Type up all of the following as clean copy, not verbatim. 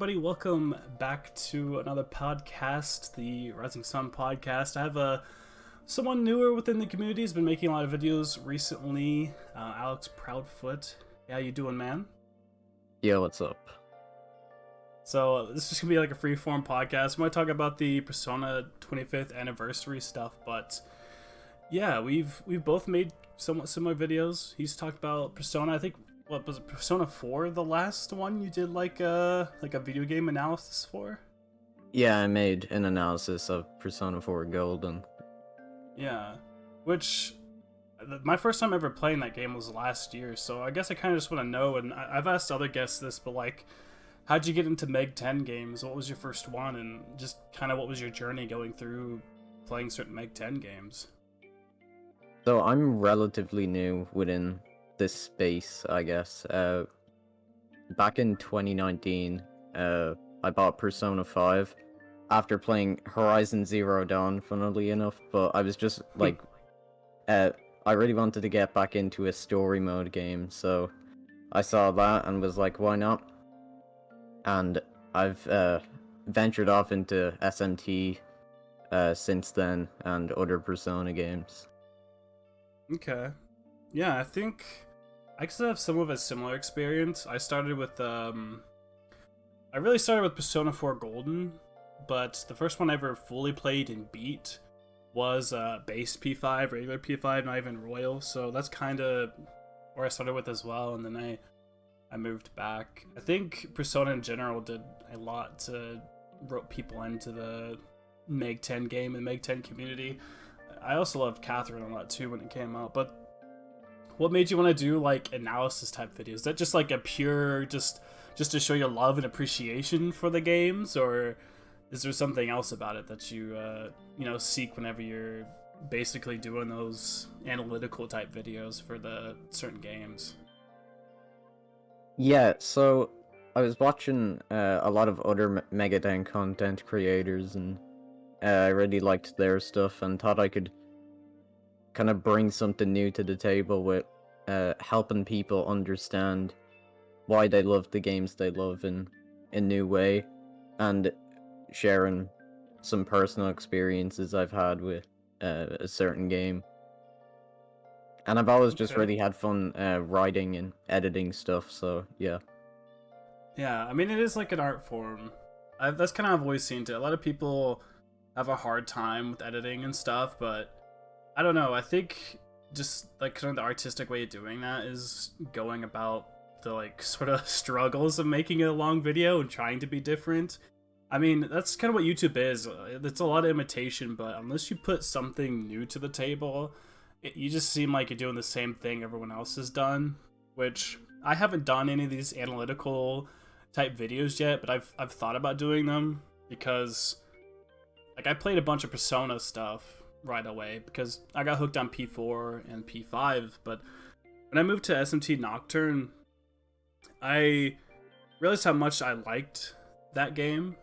everybody. Welcome back to another podcast, the Rising Sun podcast. I have someone newer within the community. Has been making a lot of videos recently. Alex Proudfoot. How you doing, man? Yo, what's up? So this is gonna be like a free-form podcast. We might talk about the Persona 25th anniversary stuff, but yeah, we've both made somewhat similar videos. He's talked about Persona. I think, what was it, Persona 4, the last one you did like a video game analysis for? Yeah, I made an analysis of Persona 4 Golden. Yeah, which my first time ever playing that game was last year, so I guess I kind of just want to know, and I've asked other guests this, but like, how'd you get into Meg 10 games? What was your first one, and just kind of what was your journey going through playing certain Meg 10 games? So I'm relatively new within this space, I guess. Back in 2019, I bought Persona 5 after playing Horizon Zero Dawn, funnily enough, but I was just like, I really wanted to get back into a story mode game, so I saw that and was like, why not? And I've ventured off into SMT since then, and other Persona games. Okay. Yeah, I think I guess I have some of a similar experience. I started with I really started with Persona 4 Golden, but the first one I ever fully played and beat was base P5, regular P5, not even Royal. So that's kind of where I started with as well, and then I moved back. I think Persona in general did a lot to rope people into the Meg 10 game and Meg 10 community. I also loved Catherine a lot too when it came out, but what made you want to do like analysis type videos? Is that just like a pure just to show your love and appreciation for the games, or is there something else about it that you seek whenever you're basically doing those analytical type videos for the certain games? Yeah, so I was watching a lot of other Megaden content creators, and I really liked their stuff and thought I could kind of bring something new to the table with helping people understand why they love the games they love in a new way, and sharing some personal experiences I've had with a certain game. And I've always just Okay. really had fun writing and editing stuff, so yeah. Yeah, I mean, it is like an art form. That's kind of I've always seen it. A lot of people have a hard time with editing and stuff, but I don't know. I think just like kind of the artistic way of doing that is going about the like sort of struggles of making a long video and trying to be different. I mean, that's kind of what YouTube is. It's a lot of imitation, but unless you put something new to the table, you just seem like you're doing the same thing everyone else has done, which I haven't done any of these analytical type videos yet, but I've thought about doing them because like I played a bunch of Persona stuff right away because I got hooked on P4 and P5, but when I moved to SMT Nocturne, I realized how much I liked that game.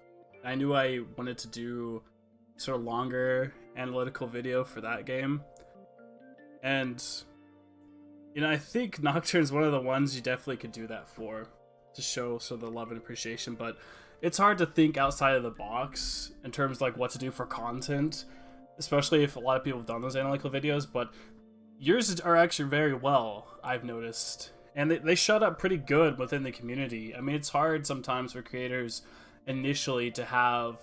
I knew I wanted to do sort of longer analytical video for that game. And I think Nocturne's one of the ones you definitely could do that for, to show sort of the love and appreciation, but it's hard to think outside of the box in terms of like what to do for content, especially if a lot of people have done those analytical videos, but yours are actually very well, I've noticed. And they shut up pretty good within the community. I mean, it's hard sometimes for creators initially to have,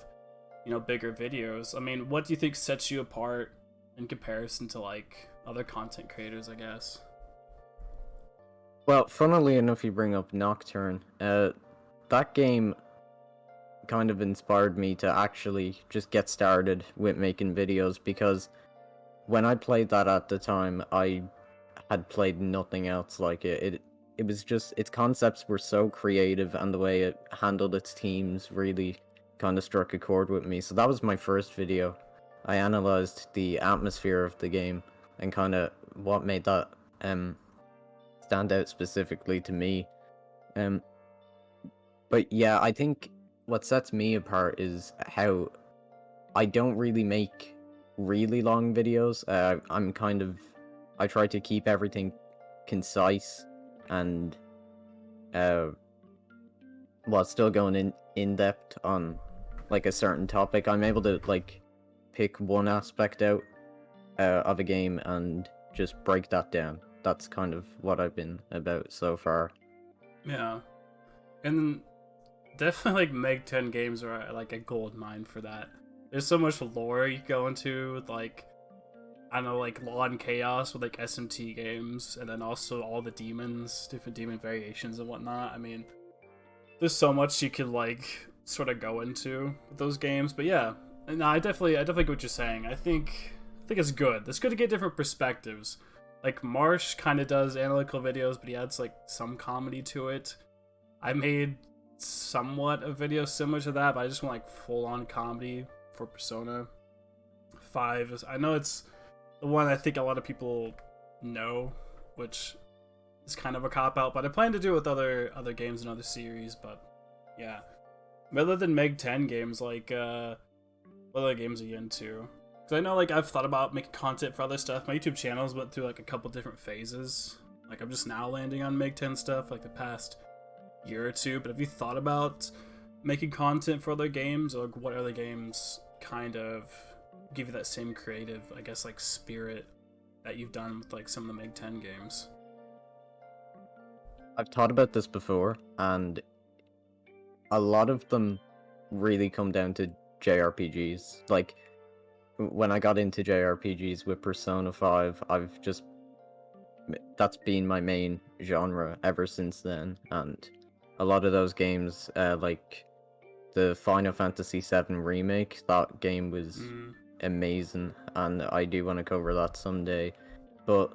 bigger videos. I mean, what do you think sets you apart in comparison to like other content creators, I guess? Well, funnily enough, you bring up Nocturne. That game kind of inspired me to actually just get started with making videos, because when I played that at the time, I had played nothing else like it. It was just, its concepts were so creative, and the way it handled its teams really kind of struck a chord with me. So that was my first video. I analyzed the atmosphere of the game and kind of what made that stand out specifically to me. But yeah, I think what sets me apart is how I don't really make really long videos. I try to keep everything concise and while still going in depth on like a certain topic. I'm able to like pick one aspect out of a game and just break that down. That's kind of what I've been about so far. Yeah, and definitely like Meg 10 games are like a gold mine for that. There's so much lore you go into with like, I don't know, like Law and Chaos with like SMT games, and then also all the demons, different demon variations and whatnot. I mean, there's so much you could like sort of go into with those games. But yeah, no, I definitely get what you're saying. I think it's good. It's good to get different perspectives. Like Marsh kind of does analytical videos, but he adds like some comedy to it. I made somewhat a video similar to that, but I just want like full on comedy for Persona 5. I know it's the one I think a lot of people know, which is kind of a cop out, but I plan to do it with other games and other series. But yeah, rather than Meg 10 games, like what other games are you into? Because I know like I've thought about making content for other stuff. My YouTube channels went through like a couple different phases. Like I'm just now landing on Meg 10 stuff like the past year or two. But have you thought about making content for other games, or what other games kind of give you that same creative, I guess, like spirit that you've done with like some of the Meg 10 games? I've thought about this before, and a lot of them really come down to JRPGs. Like, when I got into JRPGs with Persona 5, that's been my main genre ever since then, and a lot of those games, like the Final Fantasy VII Remake, that game was amazing, and I do want to cover that someday. But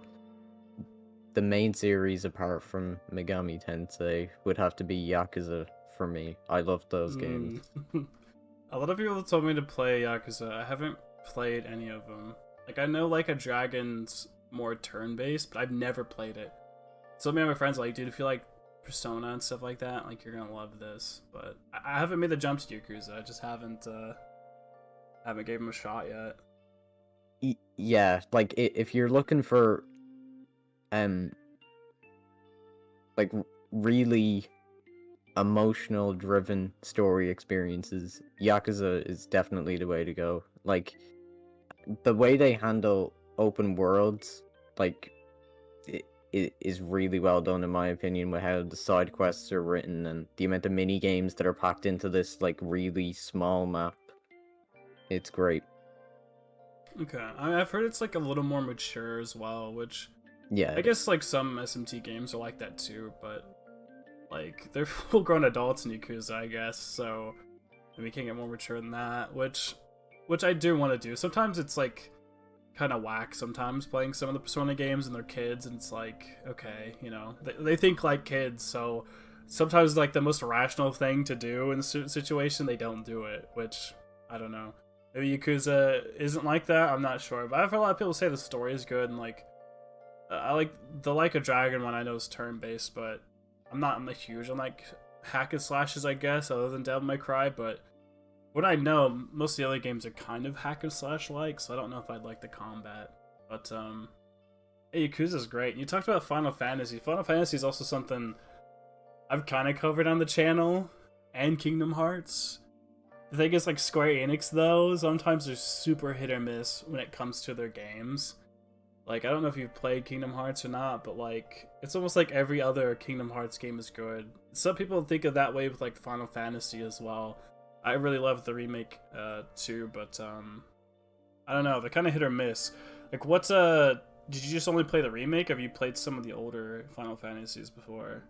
the main series, apart from Megami Tensei, would have to be Yakuza for me. I love those games. A lot of people told me to play Yakuza. I haven't played any of them. Like, I know Like a Dragon's more turn-based, but I've never played it. So many of my friends are like, dude, if you like Persona and stuff like that, like, you're gonna love this. But I haven't made the jump to Yakuza. I just haven't gave him a shot yet. Yeah, like if you're looking for like really emotional driven story experiences, Yakuza is definitely the way to go. Like, the way they handle open worlds, like, it is really well done in my opinion, with how the side quests are written and the amount of mini games that are packed into this like really small map. It's great. Okay, I mean, I've heard it's like a little more mature as well, which Yeah, I guess like some SMT games are like that too, but like they're full-grown adults in Yakuza, I guess, so maybe can't get more mature than that, which I do want to do. Sometimes it's like kind of whack sometimes playing some of the Persona games and they're kids, and it's like, okay, you know, they think like kids, so sometimes like the most rational thing to do in a certain situation, they don't do it, which I don't know. Maybe Yakuza isn't like that, I'm not sure, but I've heard a lot of people say the story is good, and like I like the Like a Dragon one. I know is turn-based, but I'm not huge on like hack and slashes, I guess, other than Devil May Cry. But what I know, most of the other games are kind of hack and slash like, so I don't know if I'd like the combat. But hey, Yakuza's great. You talked about Final Fantasy. Final Fantasy is also something I've kind of covered on the channel, and Kingdom Hearts. The thing is, like, Square Enix, though, sometimes they're super hit or miss when it comes to their games. Like, I don't know if you've played Kingdom Hearts or not, but, like, it's almost like every other Kingdom Hearts game is good. Some people think of that way with, like, Final Fantasy as well. I really love the remake, too, but, I don't know, they're kind of hit or miss. Like, did you just only play the remake, or have you played some of the older Final Fantasies before?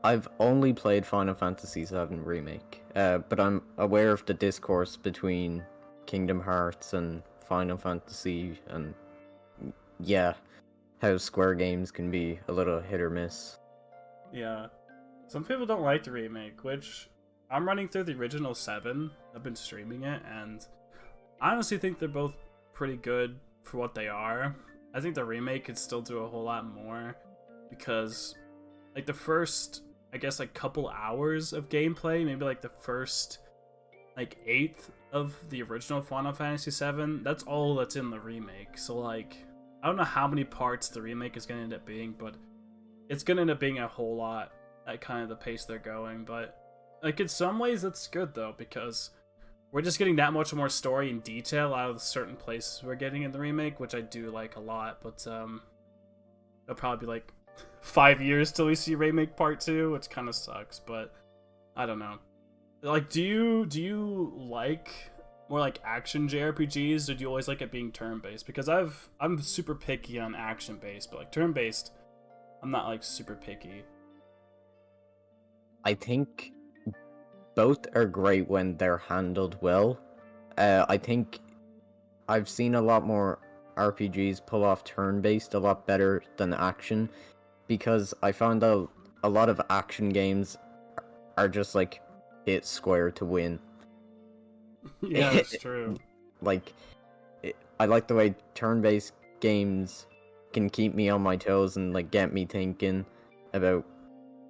I've only played Final Fantasy VII Remake, but I'm aware of the discourse between Kingdom Hearts and Final Fantasy, and yeah, how Square games can be a little hit or miss. Yeah. Some people don't like the remake, which I'm running through the original 7. I've been streaming it, and I honestly think they're both pretty good for what they are. I think the remake could still do a whole lot more, because like the first, I guess, like couple hours of gameplay, maybe like the first like 1/8 of the original Final Fantasy VII, that's all that's in the remake. So like, I don't know how many parts the remake is going to end up being, but it's going to end up being a whole lot at kind of the pace they're going. But Like in some ways that's good though, because we're just getting that much more story and detail out of the certain places we're getting in the remake, which I do like a lot. But it'll probably be like 5 years till we see remake part 2, which kind of sucks. But I don't know. Like, do you like more like action JRPGs, or do you always like it being turn based? Because I'm super picky on action based, but like turn based, I'm not like super picky. I think both are great when they're handled well. I think I've seen a lot more RPGs pull off turn-based a lot better than action, because I found out a lot of action games are just like hit square to win. Yeah, that's true. Like, I like the way turn-based games can keep me on my toes and like get me thinking about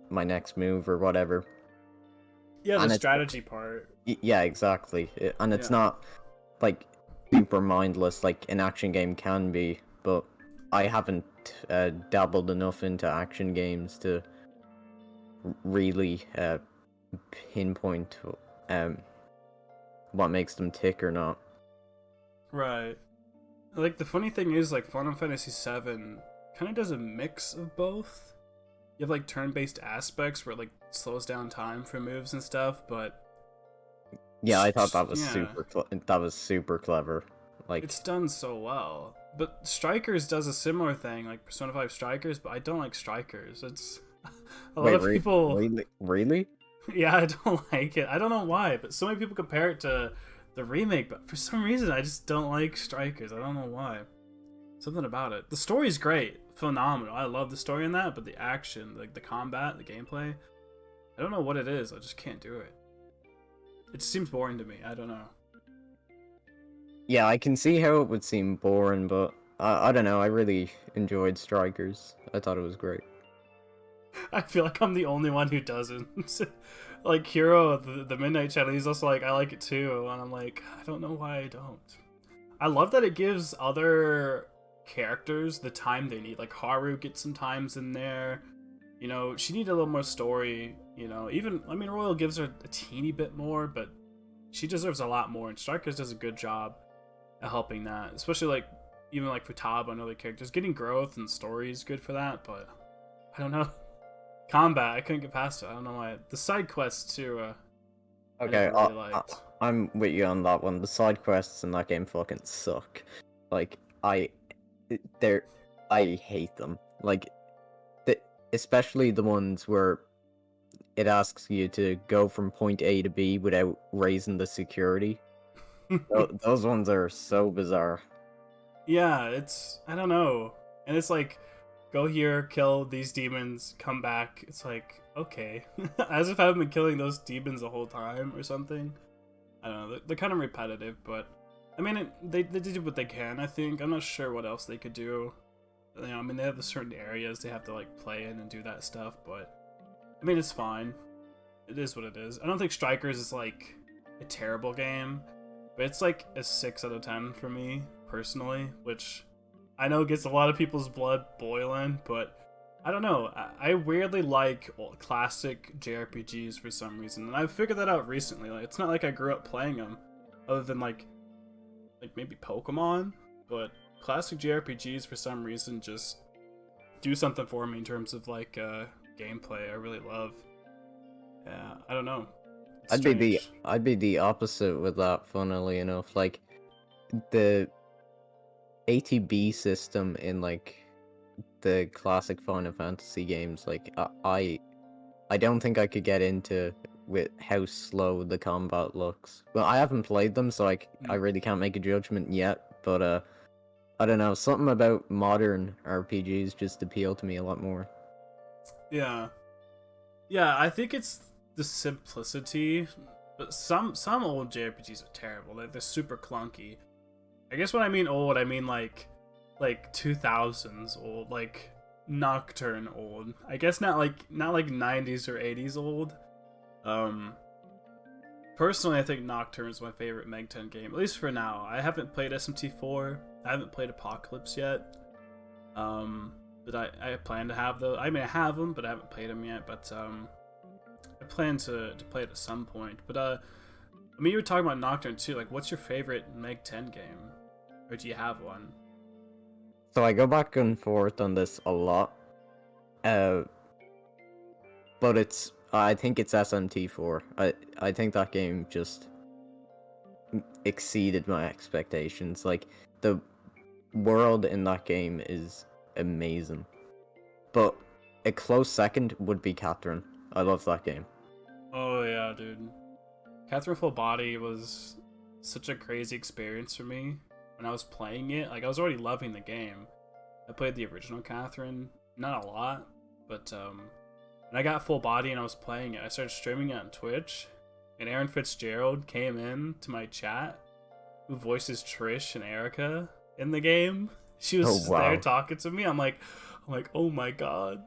my next move or whatever. Yeah, the And strategy part. yeah, exactly. And it's Yeah. not like super mindless like an action game can be, but I haven't dabbled enough into action games to really pinpoint um, what makes them tick or not. Right. Like the funny thing is, like Final Fantasy VII kind of does a mix of both. You have like turn-based aspects where it like slows down time for moves and stuff, but Yeah, I thought that was yeah, super clever. Like, it's done so well. But Strikers does a similar thing, like Persona 5 Strikers, but I don't like Strikers. It's a lot wait, of people. really? Yeah, I don't like it. I don't know why, but so many people compare it to the remake, but for some reason I just don't like Strikers. I don't know why. Something about it. The story's great, phenomenal. I love the story in that, but the action, like the combat, the gameplay, I don't know what it is. I just can't do it. It seems boring to me. I don't know. Yeah, I can see how it would seem boring, but I don't know. I really enjoyed Strikers. I thought it was great. I feel like I'm the only one who doesn't. Like Hero, the Midnight Channel, he's also like, I like it too, and I'm like, I don't know why I don't. I love that it gives other characters the time they need. Like Haru gets some times in there. You know, she needed a little more story. You know, even I mean, Royal gives her a teeny bit more, but she deserves a lot more. And Strikers does a good job at helping that, especially like even like Futaba and other characters. Getting growth and story is good for that, but I don't know. Combat, I couldn't get past it. I don't know why. The side quests too. I Okay, never really liked. I'm with you on that one. The side quests in that game fucking suck. Like, they're, I hate them. Like, especially the ones where it asks you to go from point A to B without raising the security. Those ones are so bizarre. Yeah, it's I don't know, and it's like, go here, kill these demons, come back. It's like okay, as if I haven't been killing those demons the whole time or something. I don't know. They're kind of repetitive, but I mean, they did what they can. I think I'm not sure what else they could do. You know, I mean, they have the certain areas they have to like play in and do that stuff, but I mean, it's fine. It is what it is. I don't think Strikers is like a terrible game, but it's like a 6 out of 10 for me personally, which I know gets a lot of people's blood boiling, but I don't know. I weirdly like classic JRPGs for some reason, and I've figured that out recently. Like, it's not like I grew up playing them, other than like maybe Pokemon, but classic JRPGs for some reason just do something for me in terms of like gameplay. I really love. Yeah, I don't know. It's strange. I'd be the opposite with that, funnily enough. Like, the ATB system in like the classic Final Fantasy games, like I don't think I could get into with how slow the combat looks. Well, I haven't played them, so I really can't make a judgment yet. But I don't know, something about modern RPGs just appeal to me a lot more. Yeah, yeah. I think it's the simplicity, but some old JRPGs are terrible. They're super clunky. I guess when I mean old, I mean like 2000s old, like Nocturne old. I guess not like 90s or 80s old. Um, Personally, I think Nocturne is my favorite Meg 10 game, at least for now. I haven't played SMT4. I haven't played Apocalypse yet. But I plan to have those. I mean, I have them, but I haven't played them yet. But I plan to play it at some point. But I mean, you were talking about Nocturne too. Like, what's your favorite Meg 10 game, or do you have one? So I go back and forth on this a lot. Uh, but I think it's SMT4. I think that game just exceeded my expectations. Like, the world in that game is amazing. But a close second would be Catherine. I love that game. Oh yeah, dude. Catherine Full Body was such a crazy experience for me when I was playing it. Like, I was already loving the game. I played the original Catherine, not a lot, but when I got Full Body and I was playing it, I started streaming it on Twitch, and Aaron Fitzgerald came in to my chat, who voices Trish and Erica in the game. She was just there talking to me. I'm like, oh my god.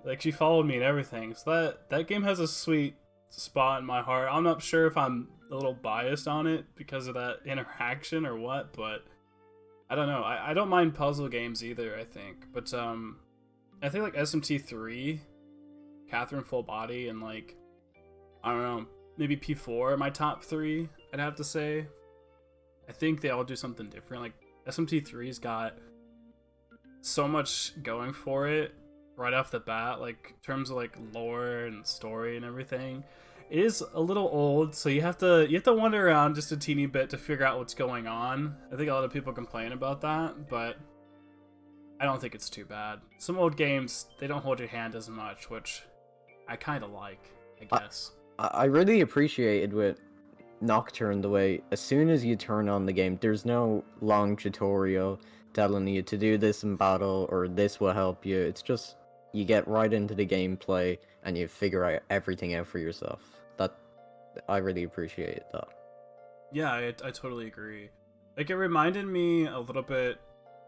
Like, she followed me and everything. So that game has a sweet spot in my heart. I'm not sure if I'm a little biased on it because of that interaction or what, but I don't know. I don't mind puzzle games either, I think. But I think like SMT3, Catherine Full Body, and like, I don't know, maybe P4 are my top 3, I'd have to say. I think they all do something different. Like, SMT3's got so much going for it right off the bat, like in terms of like lore and story and everything. It is a little old, so you have to wander around just a teeny bit to figure out what's going on. I think a lot of people complain about that, but I don't think it's too bad. Some old games, they don't hold your hand as much, which I kind of like, I guess. I really appreciated with Nocturne the way, as soon as you turn on the game, there's no long tutorial telling you to do this in battle or this will help you. It's just, you get right into the gameplay and you figure out everything out for yourself. I really appreciate that. Yeah, I totally agree. Like, it reminded me a little bit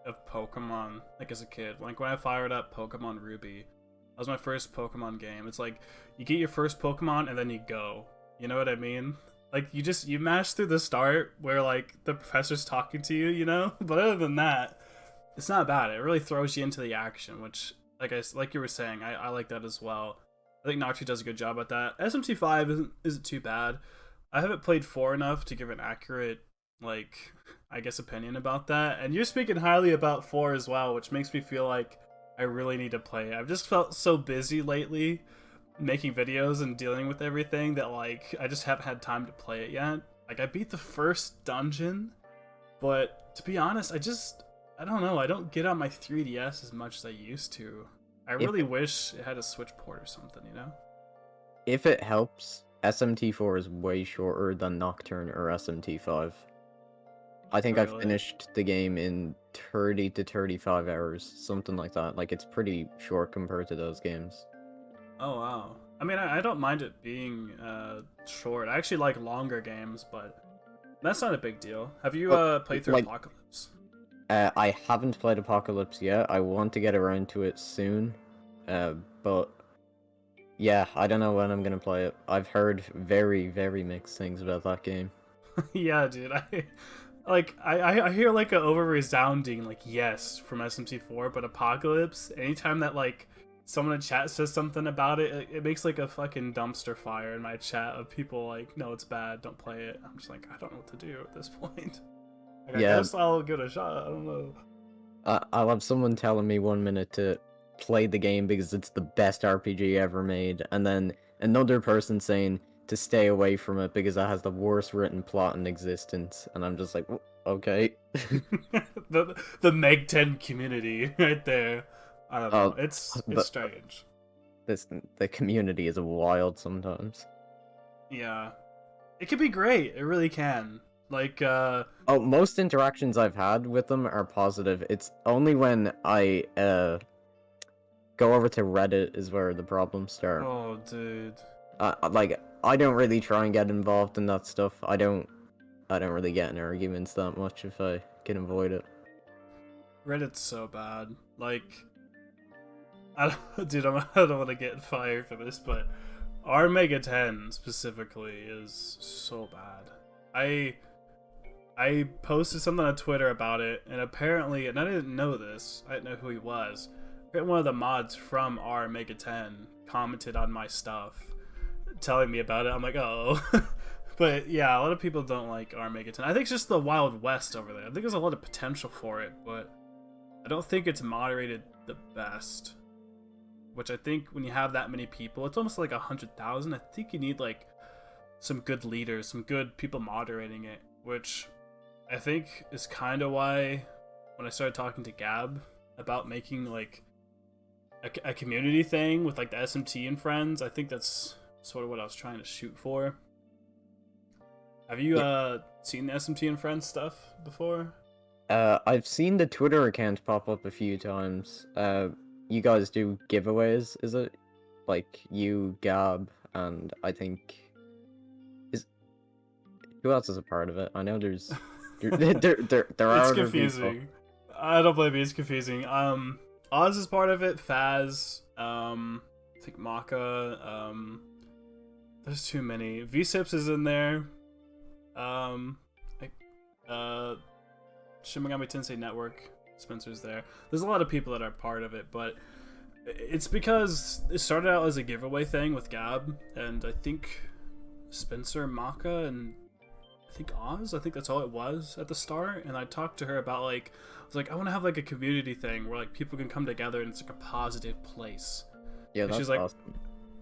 of Pokemon, like as a kid. Like, when I fired up Pokemon Ruby, that was my first Pokemon game. It's like, you get your first Pokemon and then you go. You know what I mean? Like, you mash through the start where, like, the professor's talking to you, you know? But other than that, it's not bad. It really throws you into the action, which, like you were saying, I like that as well. I think Nocturne does a good job at that. SMT5 isn't too bad. I haven't played 4 enough to give an accurate, like, I guess, opinion about that. And you're speaking highly about 4 as well, which makes me feel like I really need to play it. I've just felt so busy lately making videos and dealing with everything that, like, I just haven't had time to play it yet. Like, I beat the first dungeon, but to be honest, I don't know, I don't get on my 3DS as much as I used to. I really wish it had a Switch port or something, you know? If it helps, SMT4 is way shorter than Nocturne or SMT5. I think Really? I finished the game in 30 to 35 hours, something like that. Like, it's pretty short compared to those games. Oh, wow. I mean, I don't mind it being short. I actually like longer games, but that's not a big deal. Have you played through Apocalypse? I haven't played Apocalypse yet. I want to get around to it soon. But yeah, I don't know when I'm gonna play it. I've heard very, very mixed things about that game. Yeah, dude. I hear like a over resounding like yes from SMT4, but Apocalypse, anytime that like someone in chat says something about it, it makes like a fucking dumpster fire in my chat of people like, no, it's bad, don't play it. I'm just like, I don't know what to do at this point. Like, Yeah. I guess I'll give it a shot. I don't know. I'll have someone telling me 1 minute to play the game because it's the best RPG ever made, and then another person saying to stay away from it because it has the worst written plot in existence, and I'm just like, okay. the Meg 10 community right there. I don't know. It's strange. The community is wild sometimes. Yeah. It can be great. It really can. Like, most interactions I've had with them are positive. It's only when I go over to Reddit is where the problems start. Oh, dude. Like, I don't really try and get involved in that stuff. I don't really get in arguments that much if I can avoid it. Reddit's so bad. Like, dude, I don't want to get fired for this, but our Mega 10 specifically is so bad. I posted something on Twitter about it, and apparently, and I didn't know this, I didn't know who he was, but one of the mods from our Mega 10 commented on my stuff telling me about it, I'm like, oh. But yeah, a lot of people don't like Armageddon. I think it's just the Wild West over there. I think there's a lot of potential for it, but I don't think it's moderated the best. Which I think when you have that many people, it's almost like 100,000. I think you need like some good leaders, some good people moderating it, which I think is kind of why when I started talking to Gab about making like a community thing with like the SMT and friends, I think that's sort of what I was trying to shoot for. Have you seen the SMT and friends stuff before? I've seen the Twitter account pop up a few times. You guys do giveaways, is it? Like you, Gab, and I think who else is a part of it? I know there are It's other confusing. people. I don't blame you. It's confusing. Oz is part of it. Faz. I think Maka. There's too many. V-Sips is in there. Like, Shin Megami Tensei Network. Spencer's there. There's a lot of people that are part of it, but it's because it started out as a giveaway thing with Gab, and I think Spencer, Maka, and I think Oz. I think that's all it was at the start. And I talked to her about like, I was like, I want to have like a community thing where like people can come together and it's like a positive place. Yeah, and that's she's like, awesome.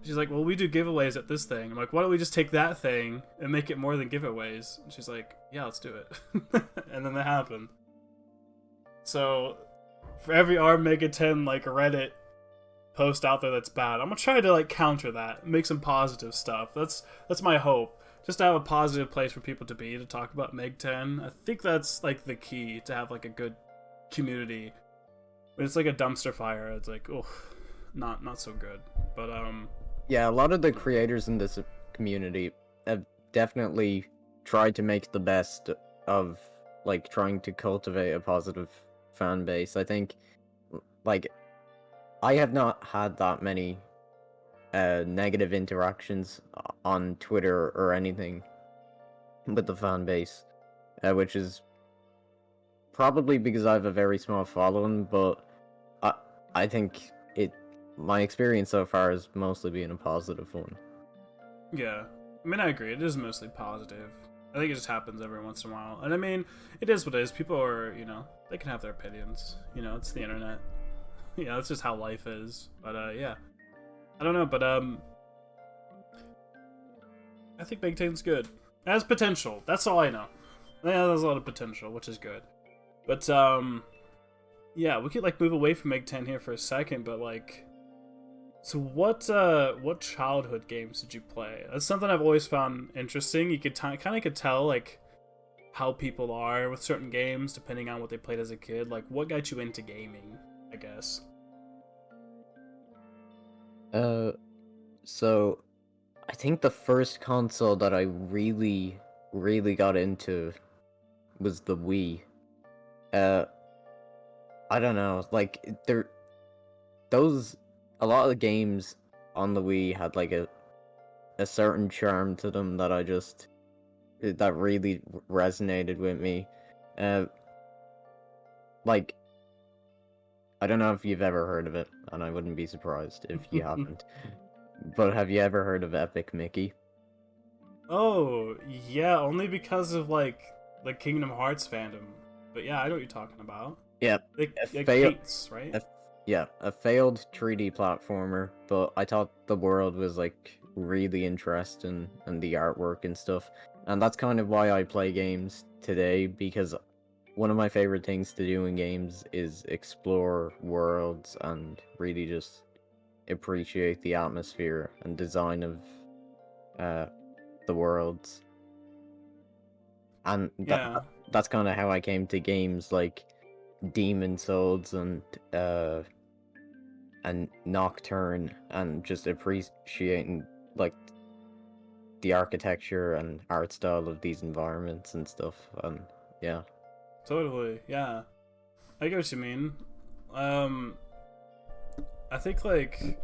She's like, well, we do giveaways at this thing. I'm like, why don't we just take that thing and make it more than giveaways? And she's like, yeah, let's do it. And then that happened. So, for every Armageddon like Reddit post out there that's bad, I'm gonna try to like counter that, make some positive stuff. That's my hope. Just to have a positive place for people to be to talk about Meg 10. I think that's like the key to have like a good community. When it's like a dumpster fire, it's like, oh, not so good. But yeah, a lot of the creators in this community have definitely tried to make the best of like trying to cultivate a positive fan base. I think like I have not had that many negative interactions on Twitter or anything with the fan base, which is probably because I have a very small following, but I think my experience so far has mostly been a positive one. yeah, I mean, I agree. It is mostly positive. I think it just happens every once in a while. And I mean, it is what it is. People are, they can have their opinions. It's the internet. It's just how life is. But yeah. I don't know, but I think Big Ten's good. It has potential. That's all I know. Yeah, there's a lot of potential, which is good. But yeah, we could like move away from Meg 10 here for a second, but like, so what childhood games did you play? That's something I've always found interesting. You could kind of could tell like how people are with certain games depending on what they played as a kid. Like, what got you into gaming, I guess? So I think the first console that I really got into was the Wii. I don't know, like a lot of the games on the Wii had like a certain charm to them that that really resonated with me. Like, I don't know if you've ever heard of it, and I wouldn't be surprised if you haven't. But have you ever heard of Epic Mickey? Oh, yeah, only because of like the Kingdom Hearts fandom. But yeah, I know what you're talking about. Yeah, Like paints, right? a failed 3D platformer, but I thought the world was like really interesting and the artwork and stuff. And that's kind of why I play games today, because one of my favorite things to do in games is explore worlds and really just appreciate the atmosphere and design of the worlds. And that's kind of how I came to games like Demon Souls and Nocturne, and just appreciating like the architecture and art style of these environments and stuff. And yeah, Totally, yeah. I get what you mean. I think like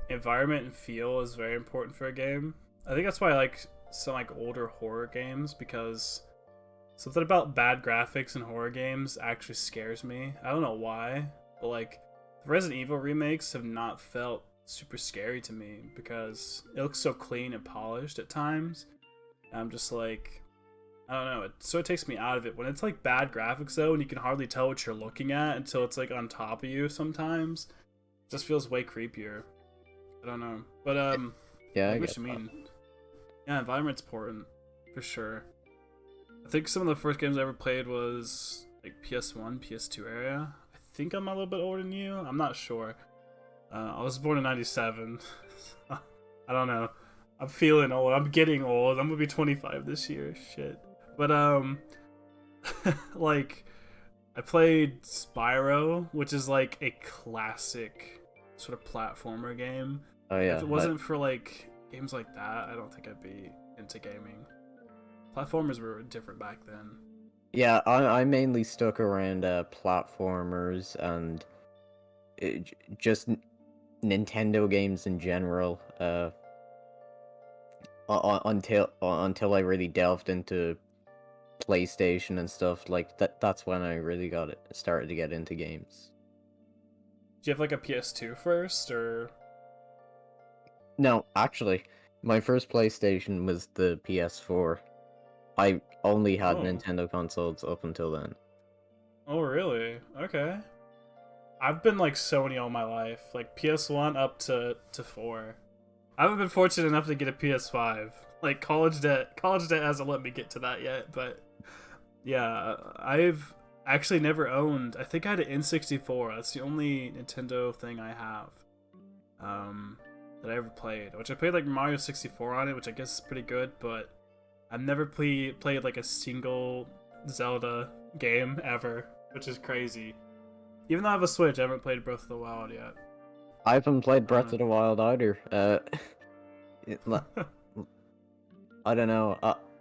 environment and feel is very important for a game. I think that's why I like some like older horror games, because something about bad graphics in horror games actually scares me. I don't know why, but like the Resident Evil remakes have not felt super scary to me because it looks so clean and polished at times. And I'm just like, I don't know. So it takes me out of it when it's like bad graphics though, and you can hardly tell what you're looking at until it's like on top of you. Sometimes it just feels way creepier. I don't know, but Yeah, I I get get what you that. mean. Yeah, environment's important for sure. I think some of the first games I ever played was like PS1, PS2 area. I think I'm a little bit older than you. I'm not sure. I was born in '97. I don't know. I'm feeling old. I'm getting old. I'm gonna be 25 this year. Shit. But like I played Spyro, which is like a classic sort of platformer game. Oh If yeah, it wasn't for like games like that, I don't think I'd be into gaming. Platformers were different back then. yeah. I mainly stuck around platformers and just Nintendo games in general. Until I really delved into PlayStation and stuff like that. That's when I really started to get into games. Do you have like a PS2 first, or No, actually, my first PlayStation was the PS4. I only had oh, Nintendo consoles up until then. oh really? Okay. I've been like Sony all my life, like PS1 up to 4. I haven't been fortunate enough to get a PS5. Like college debt hasn't let me get to that yet, but yeah, I've actually never owned. I think I had an N64. That's the only Nintendo thing I have. That I ever played. Which I played like Mario 64 on it, which I guess is pretty good, but I've never played like a single Zelda game ever, which is crazy. Even though I have a Switch, I haven't played Breath of the Wild yet. I haven't played Breath Uh, of the Wild either. It- li- I don't know.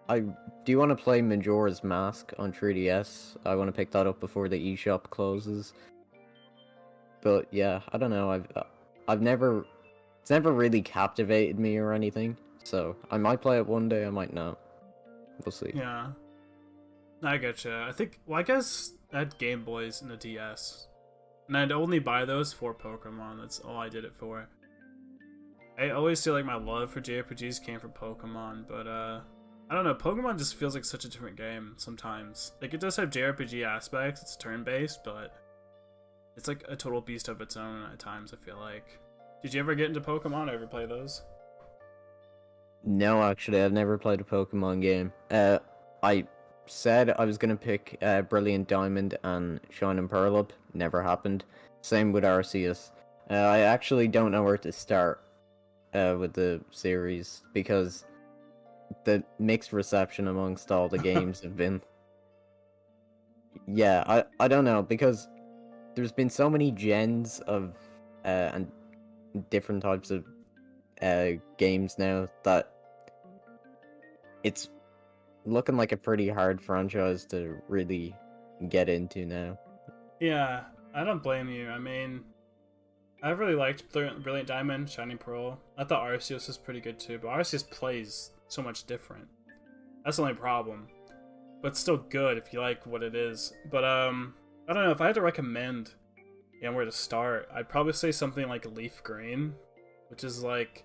I do you want to play Majora's Mask on 3DS? I want to pick that up before the eShop closes. But yeah, I don't know. I've never it's never really captivated me or anything. So I might play it one day. I might not. We'll see. yeah, I getcha. I think. Well, I guess I had Game Boys and a DS, and I'd only buy those for Pokemon. That's all I did it for. I always feel like my love for JRPGs came from Pokemon, but I don't know. Pokemon just feels like such a different game sometimes. Like it does have JRPG aspects. It's turn-based, but it's like a total beast of its own at times. I feel like. Did you ever get into Pokemon? Or ever play those? No, actually, I've never played a Pokemon game. I said I was gonna pick Brilliant Diamond and Shining Pearl up. Never happened. Same with Arceus. I actually don't know where to start with the series because the mixed reception amongst all the games have been. Yeah, I don't know because there's been so many gens of and different types of games now that it's looking like a pretty hard franchise to really get into now. Yeah, I don't blame you. I mean, I really liked Brilliant Diamond, Shining Pearl. I thought Arceus was pretty good too, but Arceus plays so much different. That's the only problem. But it's still good if you like what it is. But I don't know, if I had to recommend where to start, I'd probably say something like Leaf Green, which is like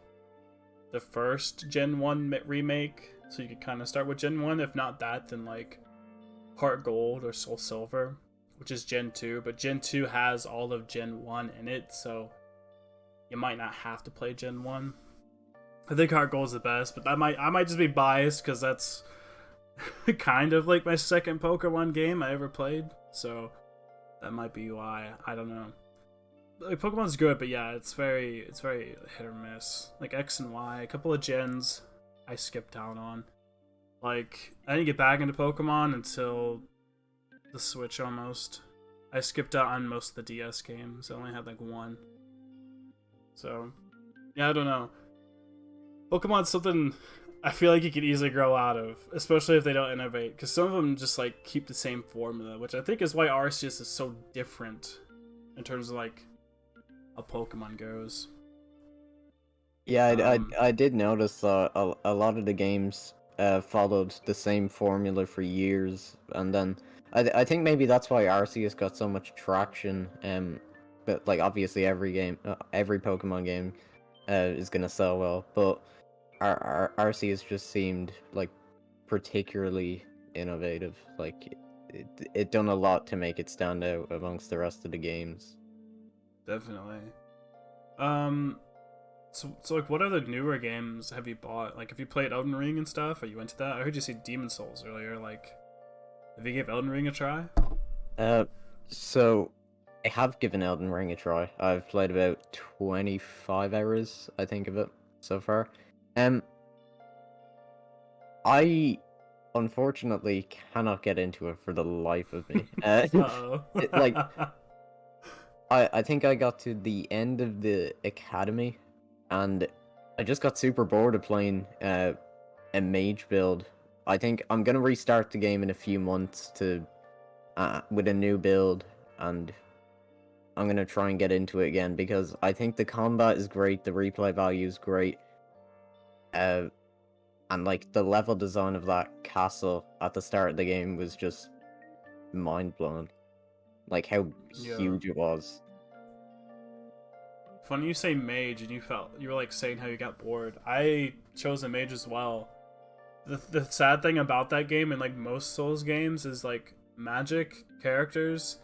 the first Gen 1 remake. So you could kind of start with Gen 1. If not that, then like Heart Gold or Soul Silver, which is Gen 2, but Gen 2 has all of Gen 1 in it, so you might not have to play Gen 1. I think Heart Gold is the best, but I might just be biased because that's kind of like my second Pokemon game I ever played, so that might be why. I don't know. Like Pokemon's good, but yeah, it's very hit or miss. Like X and Y, a couple of gens I skipped out on. Like I didn't get back into Pokemon until the Switch almost. I skipped out on most of the DS games. I only had like one. So, yeah, I don't know. Pokemon's something I feel like you could easily grow out of, especially if they don't innovate. Because some of them just like keep the same formula, which I think is why Arceus is so different in terms of like how Pokemon goes. Yeah, Um, I did notice a lot of the games followed the same formula for years, and then I think maybe that's why Arceus got so much traction. But like obviously every Pokemon game is gonna sell well, but our Arceus just seemed like particularly innovative. Like it done a lot to make it stand out amongst the rest of the games. Definitely. Um, so like, what other newer games have you bought? Like, have you played Elden Ring and stuff? Are you into that? I heard you say Demon Souls earlier. Like, have you give Elden Ring a try? So I have given Elden Ring a try. I've played about 25 hours, I think, of it so far. I unfortunately cannot get into it for the life of me. Uh-oh. Like, I think I got to the end of the academy, and I just got super bored of playing a mage build. I think I'm gonna restart the game in a few months to with a new build, and I'm gonna try and get into it again because I think the combat is great, the replay value is great, and like the level design of that castle at the start of the game was just mind blowing. Like how Yeah. huge it was. Funny you say mage, and you were like saying how you got bored. I chose a mage as well. The sad thing about that game and like most Souls games is like magic characters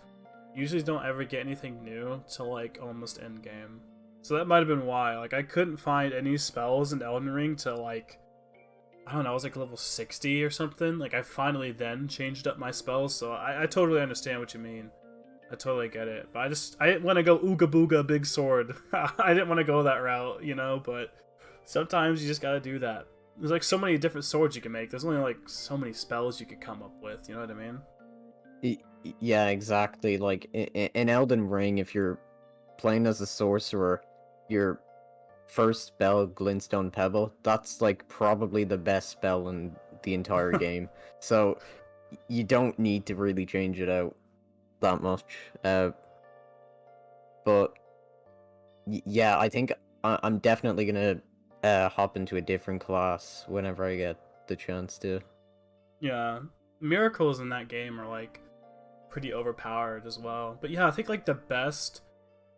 usually don't ever get anything new till like almost end game. So that might have been why. Like I couldn't find any spells in Elden Ring till like, I don't know, I was like level 60 or something. Like I finally then changed up my spells, so I totally understand what you mean. I totally get it. But I didn't want to go ooga booga big sword. I didn't want to go that route, you know, but sometimes you just gotta do that. There's like so many different swords you can make. There's only like so many spells you could come up with, you know what I mean? Yeah, exactly. Like in Elden Ring, if you're playing as a sorcerer, your first spell, Glintstone Pebble, that's like probably the best spell in the entire game. So you don't need to really change it out that much. But yeah, I think I'm definitely gonna hop into a different class whenever I get the chance to. Yeah. Miracles in that game are like pretty overpowered as well. But yeah, I think like the best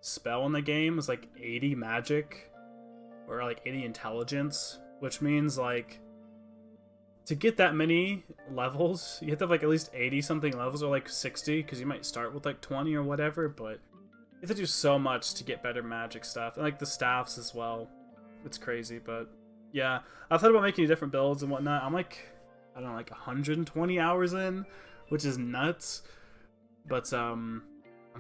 spell in the game is like 80 magic or like 80 intelligence, which means like to get that many levels, you have to have like at least 80 something levels or like 60 because you might start with like 20 or whatever, but you have to do so much to get better magic stuff and like the staffs as well. It's crazy, but yeah, I've thought about making different builds and whatnot. I'm like, I don't know, like 120 hours in, which is nuts. But I'm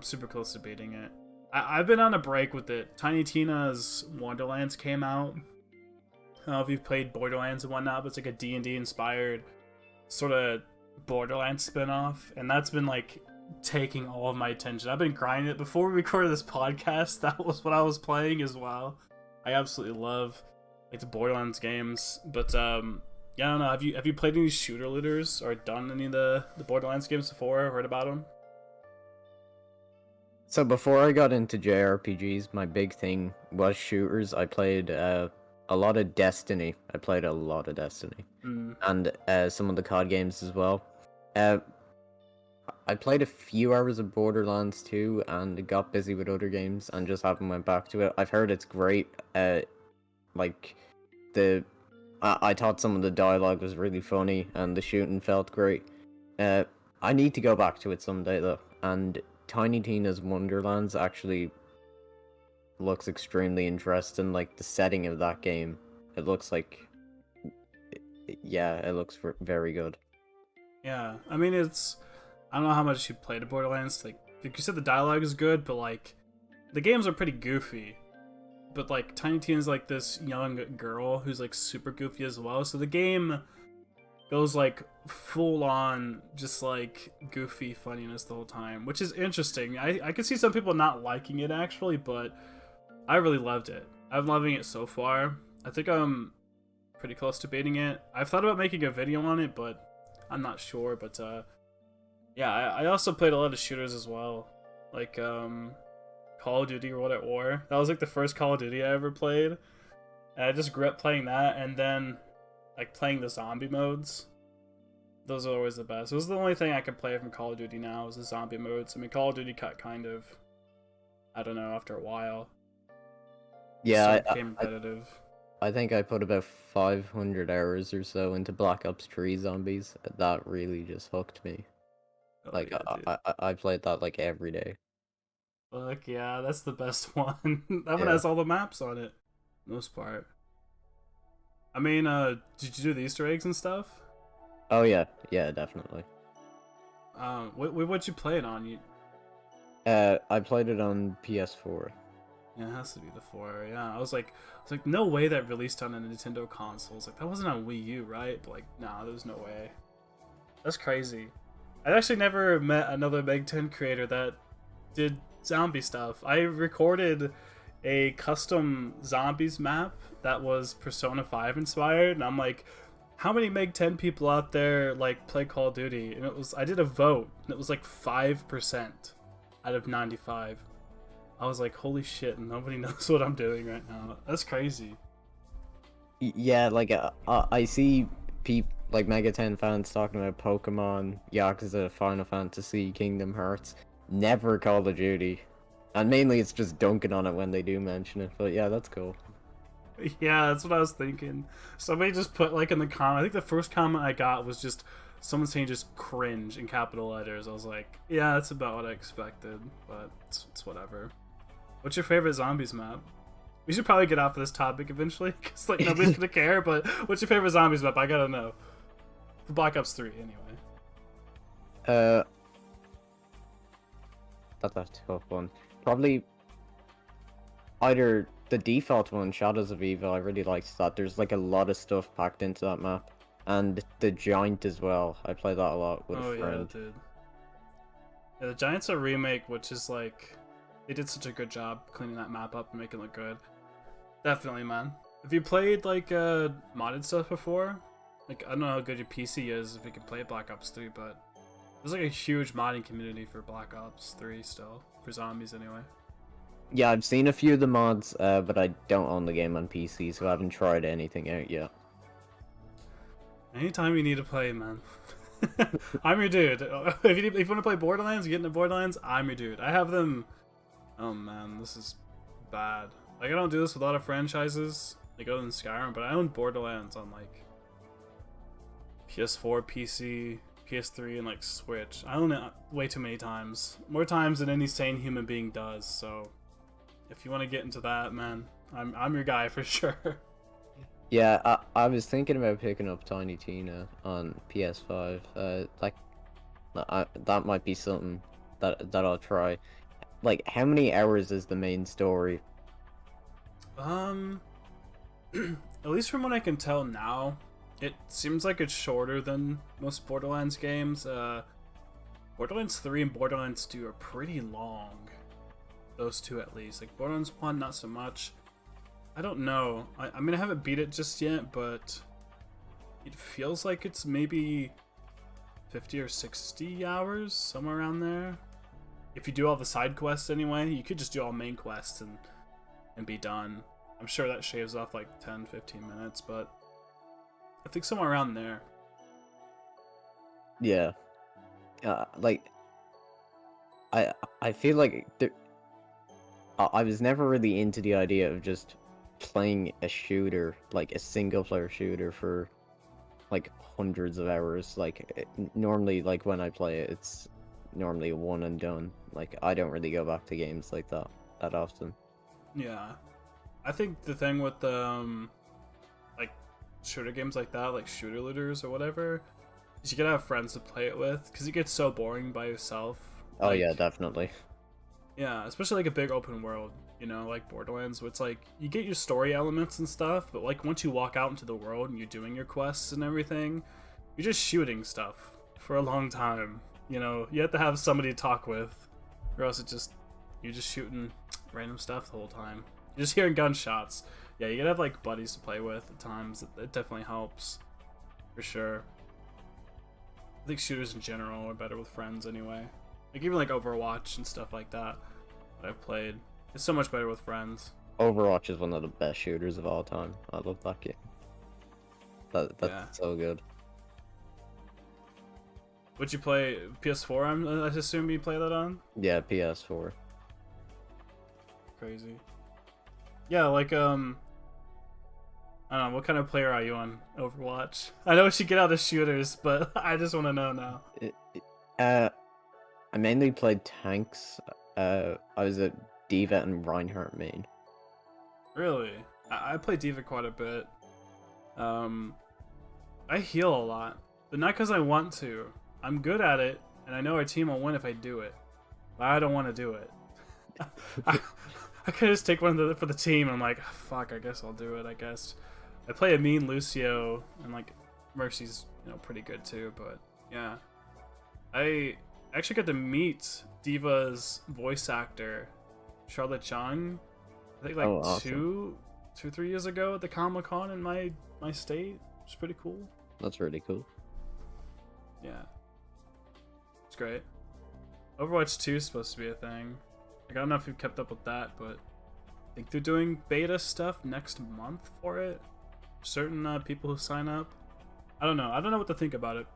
super close to beating it. I've been on a break with it. Tiny Tina's Wonderlands came out. I don't know if you've played Borderlands and whatnot, but it's like a D&D inspired sort of Borderlands spin-off, and that's been like taking all of my attention. I've been grinding it before we recorded this podcast. That was what I was playing as well. I absolutely love like the Borderlands games, but yeah, I don't know. Have you played any shooter looters or done any of the Borderlands games before? Heard about them? So before I got into JRPGs, my big thing was shooters. I played a lot of Destiny. I played a lot of Destiny, and some of the COD games as well. Uh, I played a few hours of Borderlands 2 and got busy with other games and just haven't went back to it. I've heard it's great. Like the I thought some of the dialogue was really funny and the shooting felt great. I need to go back to it someday though. And Tiny Tina's Wonderlands actually looks extremely interesting. Like the setting of that game, it looks like, yeah, it looks very good. Yeah, I mean I don't know how much you played Borderlands. Like you said, the dialogue is good, but like the games are pretty goofy. But like Tiny Tina's like this young girl who's like super goofy as well. So the game goes like full on just like goofy funniness the whole time, which is interesting. I can see some people not liking it actually, but I really loved it. I'm loving it so far. I think I'm pretty close to beating it. I've thought about making a video on it, but I'm not sure. But yeah, I also played a lot of shooters as well, like Call of Duty World at War. That was like the first Call of Duty I ever played, and I just grew up playing that, and then like playing the zombie modes. Those are always the best. It was the only thing I could play from Call of Duty now is the zombie modes. I mean, Call of Duty cut kind of, I don't know, after a while. Yeah, So became competitive. I think I put about 500 hours or so into Black Ops 3 Zombies. That really just hooked me. Oh Like, yeah, dude. I played that like every day. Fuck yeah, that's the best one. That one Yeah. has all the maps on it. Most part. I mean, did you do the Easter eggs and stuff? Oh yeah, yeah, definitely. What you play it on? You I played it on PS4. Yeah, it has to be the four. Yeah, I was like, no way that released on a Nintendo console. It's like that wasn't on Wii U, right? But like, nah, there's no way. That's crazy. I actually never met another Meg 10 creator that did zombie stuff. I recorded a custom zombies map that was Persona 5 inspired, and I'm like, how many Meg 10 people out there like play Call of Duty? And I did a vote, and it was like 5% out of 95. I was like, holy shit, nobody knows what I'm doing right now. That's crazy. Yeah, like I see people like Mega 10 fans talking about Pokemon, Yakuza, Final Fantasy, Kingdom Hearts, never Call of Duty. And mainly it's just dunking on it when they do mention it. But yeah, that's cool. Yeah, that's what I was thinking. Somebody just put like in the comment. I think the first comment I got was just someone saying just cringe in capital letters. I was like, yeah, that's about what I expected, but it's whatever. What's your favorite zombies map? We should probably get off of this topic eventually, because like nobody's gonna care. But what's your favorite zombies map? I gotta know. For Black Ops 3, anyway. Uh, that's a tough one. Probably either the default one, Shadows of Evil. I really liked that. There's like a lot of stuff packed into that map, and the Giant as well. I play that a lot with Oh a friend. yeah, dude. Yeah, the Giants are remake, which is like they did such a good job cleaning that map up and making it look good. Definitely, man. Have you played like modded stuff before? Like I don't know how good your PC is if you can play Black Ops 3, but there's like a huge modding community for Black Ops 3 still for zombies anyway. Yeah, I've seen a few of the mods, but I don't own the game on PC, so I haven't tried anything out yet. Anytime you need to play, man. I'm your dude. If you want to play Borderlands, you get into Borderlands, I'm your dude. I have them. Oh man, this is bad. Like I don't do this with a lot of franchises, like other than Skyrim, but I own Borderlands on like PS4, PC, PS3, and like Switch. I own it way too many times, more times than any sane human being does. So, if you want to get into that, man, I'm your guy for sure. Yeah, I was thinking about picking up Tiny Tina on PS5. That might be something that I'll try. Like, how many hours is the main story? Um, at least from what I can tell now, it seems like it's shorter than most Borderlands games. Borderlands 3 and Borderlands 2 are pretty long. Those two at least. Like Borderlands 1, not so much. I don't know. I mean, I haven't beat it just yet, but it feels like it's maybe 50 or 60 hours, somewhere around there. If you do all the side quests anyway, you could just do all main quests and be done. I'm sure that shaves off like 10-15 minutes, but I think somewhere around there. Yeah. Like, I feel like I was never really into the idea of just playing a shooter, like a single player shooter for like hundreds of hours. Like normally, like when I play it, it's normally a one and done. Like I don't really go back to games like that often. Yeah. I think the thing with like shooter games like that, like shooter looters or whatever, is you gotta have friends to play it with, because it gets so boring by yourself. Oh Like, yeah, definitely. yeah, especially like a big open world, you know, like Borderlands, where it's like you get your story elements and stuff, but like once you walk out into the world and you're doing your quests and everything, you're just shooting stuff for a long time. You know, you have to have somebody to talk with, or else you're just shooting random stuff the whole time. You're just hearing gunshots. Yeah, you gotta have like buddies to play with at times. It definitely helps, for sure. I think shooters in general are better with friends anyway. Like even like Overwatch and stuff like that I've played. It's so much better with friends. Overwatch is one of the best shooters of all time. I love that game. That's Yeah. so good. Would you play PS4? I assume you play that on. Yeah, PS4. Crazy. Yeah, like I don't know, what kind of player are you on Overwatch? I know we should get out of shooters, but I just want to know now. Uh, I mainly played tanks. I was a D.Va and Reinhardt main. Really? I play D.Va quite a bit. I heal a lot, but not because I want to. I'm good at it, and I know our team will win if I do it. But I don't want to do it. I could just take one for the team, and I'm like, fuck, I guess I'll do it, I guess. I play a mean Lucio, and like, Mercy's, you know, pretty good too, but yeah. I actually got to meet D.Va's voice actor, Charlotte Chung, I think like awesome. 3 years ago at the Comic-Con in my state. It's pretty cool. That's really cool. Yeah. It's great. Overwatch 2 is supposed to be a thing. Like, I don't know if you've kept up with that, but I think they're doing beta stuff next month for it. Certain people who sign up. I don't know. I don't know what to think about it.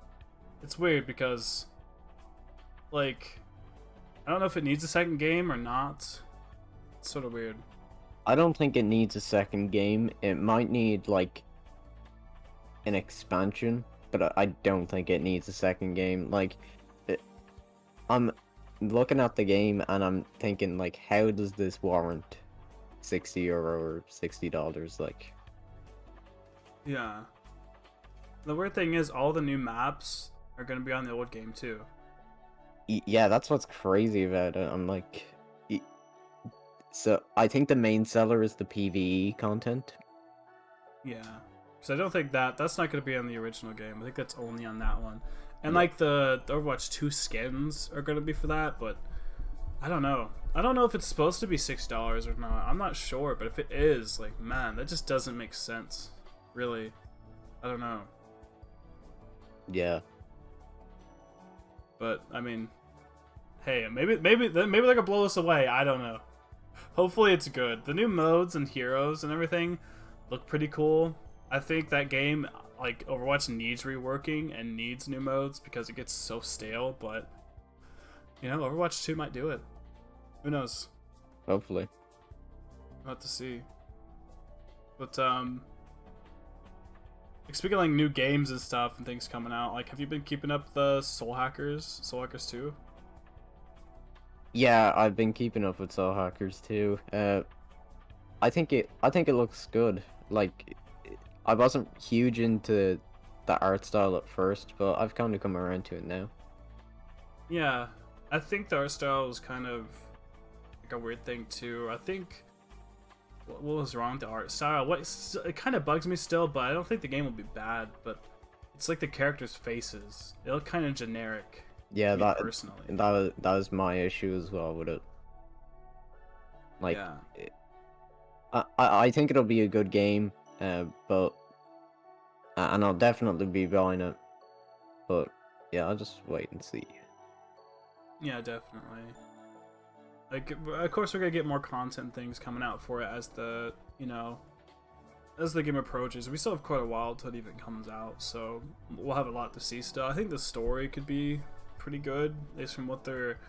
It's weird because, like, I don't know if it needs a second game or not. It's sort of weird. I don't think it needs a second game. It might need, like, an expansion, but I don't think it needs a second game. Like, I'm looking at the game and I'm thinking, like, how does this warrant €60 or $60? Like, Yeah. The weird thing is, all the new maps are going to be on the old game too. yeah, that's what's crazy about it. I'm like, so I think the main seller is the PvE content. Yeah. So I don't think that's not going to be on the original game. I think that's only on that one. And Yeah. like the Overwatch 2 skins are going to be for that, but I don't know. I don't know if it's supposed to be $6 or not. I'm not sure, but if it is, like, man, that just doesn't make sense. Really. I don't know. Yeah. But I mean, hey, maybe they could blow us away. I don't know. Hopefully it's good. The new modes and heroes and everything look pretty cool. I think that game, like Overwatch, needs reworking and needs new modes because it gets so stale, but you know, Overwatch 2 might do it. Who knows? Hopefully. We'll have to see. But like, speaking of like new games and stuff and things coming out, like, have you been keeping up the Soul Hackers 2? Yeah, I've been keeping up with Soul Hackers too. I think it looks good. Like, I wasn't huge into the art style at first, but I've kind of come around to it now. Yeah, I think the art style is kind of like a weird thing too. I think what was wrong with the art style? It kind of bugs me still, but I don't think the game will be bad. But it's like the characters' faces; they look kind of generic. Yeah, to me personally. that was my issue as well with it. Like, yeah. I think it'll be a good game, but and I'll definitely be buying it. But yeah, I'll just wait and see. Yeah, definitely. Like, of course, we're gonna get more content things coming out for it as the as the game approaches. We still have quite a while till it even comes out, so we'll have a lot to see still. I think the story could be pretty good, at least from what they're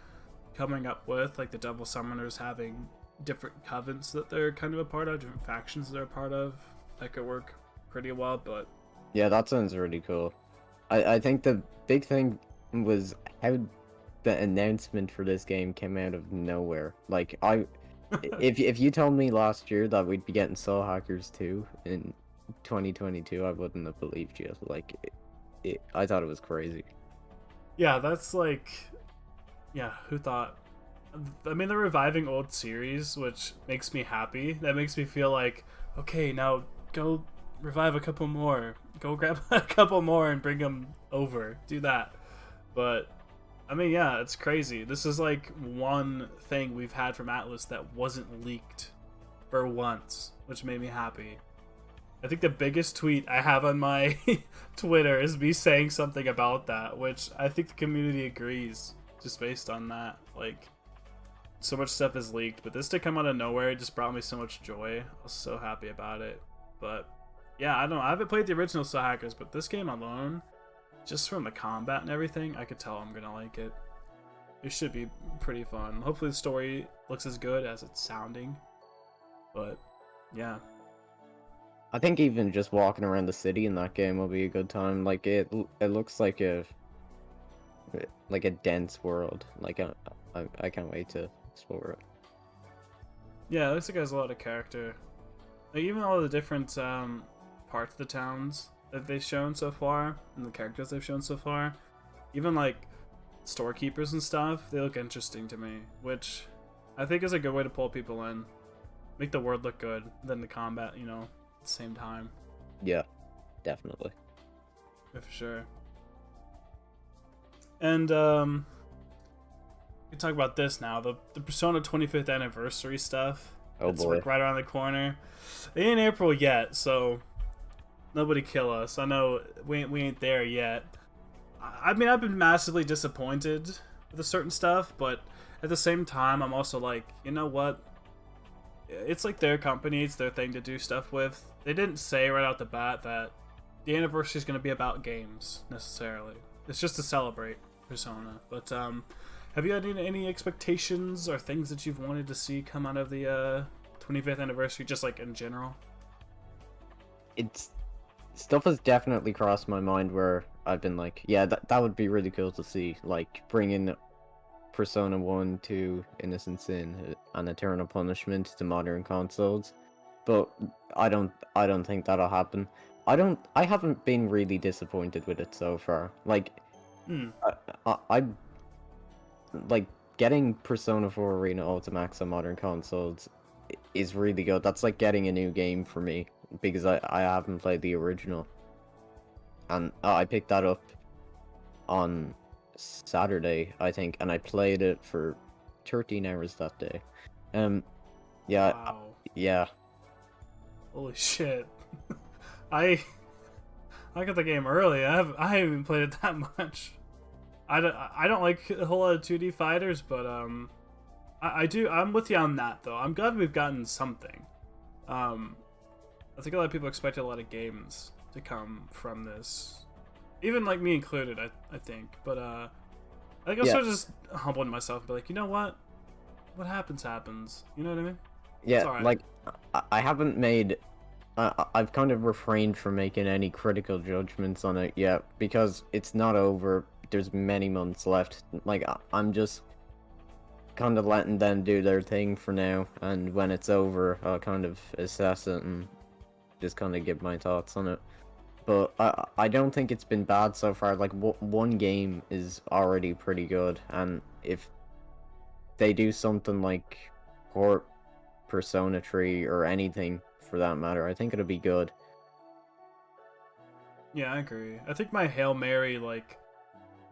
coming up with. Like the Devil Summoners having different covens that they're kind of a part of, different factions they're a part of. That could work pretty well, but yeah, that sounds really cool. I think the big thing was how the announcement for this game came out of nowhere. Like, if you told me last year that we'd be getting Soul Hackers 2 in 2022, I wouldn't have believed you. Like, I thought it was crazy. yeah, that's like, yeah, who thought? I mean, they're reviving old series, which makes me happy. That makes me feel like, okay, now go revive a couple more. Go grab a couple more and bring them over. Do that. But I mean, yeah, it's crazy. This is like one thing we've had from ATLUS that wasn't leaked for once, which made me happy. I think the biggest tweet I have on my Twitter is me saying something about that, which I think the community agrees, just based on that. Like, so much stuff is leaked, but this to come out of nowhere, it just brought me so much joy. I was so happy about it. But yeah, I don't know. I haven't played the original Soul Hackers, but this game alone, just from the combat and everything, I could tell I'm gonna like it. It should be pretty fun. Hopefully the story looks as good as it's sounding. But Yeah. I think even just walking around the city in that game will be a good time. Like it looks like a dense world. Like I can't wait to explore it. Yeah, it looks like it has a lot of character. Like, even all the different parts of the towns that they've shown so far, and the characters they've shown so far, even like storekeepers and stuff, they look interesting to me, which I think is a good way to pull people in. Make the world look good, then the combat, you know, at the same time. Yeah, definitely. Yeah, for sure. And we can talk about this now. The Persona 25th anniversary stuff. Oh It's boy. like right around the corner. It ain't April yet, so nobody kill us. I know we ain't there yet. I mean, I've been massively disappointed with a certain stuff, but at the same time, I'm also like, you know what? It's like their company, it's their thing to do stuff with. They didn't say right out the bat that the anniversary is going to be about games necessarily. It's just to celebrate Persona. But have you had any expectations or things that you've wanted to see come out of the 25th anniversary, just like in general? It's stuff has definitely crossed my mind where I've been like, yeah, that would be really cool to see. Like bringing Persona 1, 2, Innocent Sin, and Eternal Punishment to modern consoles, but I don't think that'll happen. I haven't been really disappointed with it so far. Like, I like getting Persona 4 Arena Ultimax on modern consoles is really good. That's like getting a new game for me because I haven't played the original, and I picked that up on Saturday, I think, and I played it for 13 hours that day. Yeah, Wow. yeah. Holy shit. I got the game early. I haven't even played it that much. I don't like a whole lot of 2D fighters, but I do. I'm with you on that though. I'm glad we've gotten something. I think a lot of people expected a lot of games to come from this, even like me included. I think, but I think I'm sort of just humbling myself and be like, you know what happens. You know what I mean? Yeah, Right. like I haven't made. I've kind of refrained from making any critical judgments on it yet because it's not over. There's many months left. Like I'm just kind of letting them do their thing for now, and when it's over, I'll kind of assess it and just kind of give my thoughts on it. But I don't think it's been bad so far. Like one game is already pretty good, and if they do something like port Persona 3 or anything for that matter, I think it'll be good. Yeah, I agree. I think my Hail Mary, like,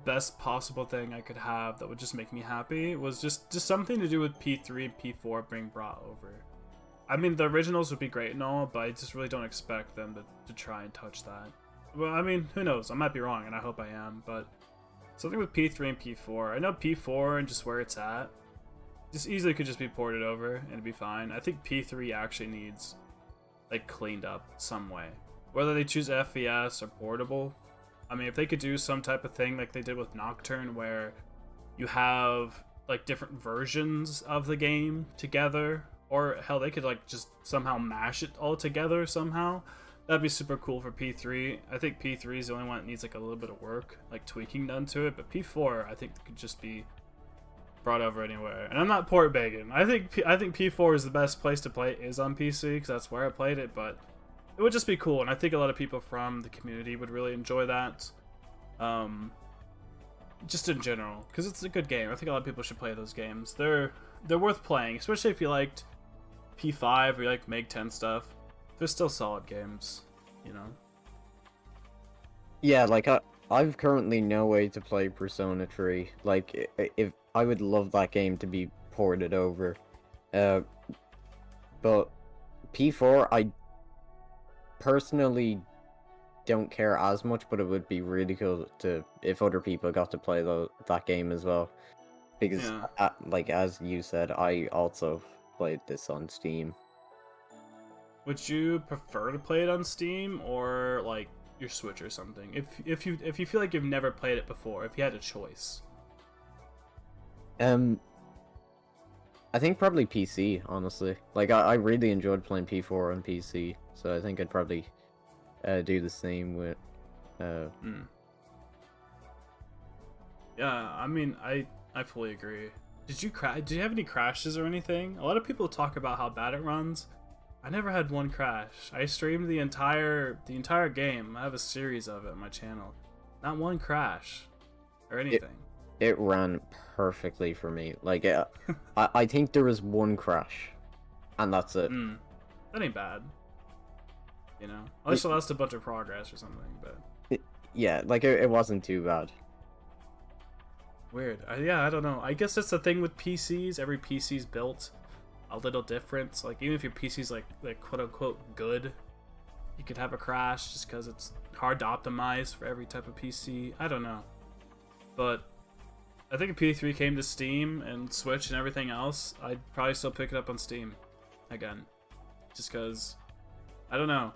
best possible thing I could have that would just make me happy was just something to do with P3 and P4 being brought over. I mean, the originals would be great and all, but I just really don't expect them to try and touch that. Well, I mean, who knows? I might be wrong, and I hope I am, but something with P3 and P4. I know P4 and just where it's at just easily could just be ported over and it'd be fine. I think P3 actually needs, like, cleaned up some way. Whether they choose FVS or portable, I mean, if they could do some type of thing like they did with Nocturne, where you have like different versions of the game together, or hell, they could like just somehow mash it all together somehow, that'd be super cool for P3. I think P3 is the only one that needs like a little bit of work, like tweaking done to it, but P4 I think could just be brought over anywhere. And I'm not port begging. I think P4 is the best place to play it is on PC because that's where I played it, but it would just be cool, and I think a lot of people from the community would really enjoy that. Just in general, because it's a good game. I think a lot of people should play those games. They're worth playing, especially if you liked P5 or you like Meg 10 stuff. They're still solid games, you know. Yeah, like I've currently no way to play Persona 3. Like if I would love that game to be ported over, but P4 I personally don't care as much, but it would be really cool to if other people got to play that game as well, because like as you said, I also played this on Steam. Would you prefer to play it on Steam or like your Switch or something? If you feel like you've never played it before, if you had a choice. I think probably PC, honestly. Like, I really enjoyed playing P4 on PC, so I think I'd probably do the same with... Yeah, I mean, I fully agree. Did you have any crashes or anything? A lot of people talk about how bad it runs. I never had one crash. I streamed the entire game. I have a series of it on my channel. Not one crash or anything. It ran perfectly for me. Like, I think there was one crash, and that's it. That ain't bad. You know, unless you lost a bunch of progress or something. But yeah, like it wasn't too bad. Weird. Yeah, I don't know. I guess that's the thing with PCs. Every PC's built a little different. So, like, even if your PC's like quote unquote good, you could have a crash just because it's hard to optimize for every type of PC. I don't know, but I think if P3 came to Steam and Switch and everything else, I'd probably still pick it up on Steam again, just because I don't know.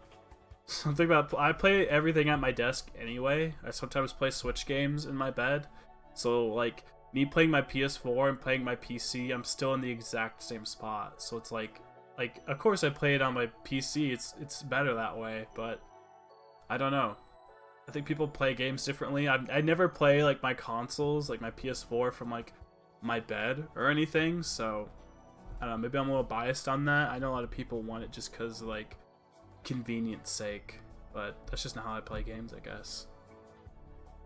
Something about I play everything at my desk anyway. I sometimes play Switch games in my bed. So, like, me playing my PS4 and playing my PC, I'm still in the exact same spot. So it's like, of course I play it on my PC, it's better that way, but I don't know. I think people play games differently. I never play, like, my consoles, like my PS4 from, like, my bed or anything, so I don't know, maybe I'm a little biased on that. I know a lot of people want it just because, like, convenience sake, but that's just not how I play games, I guess.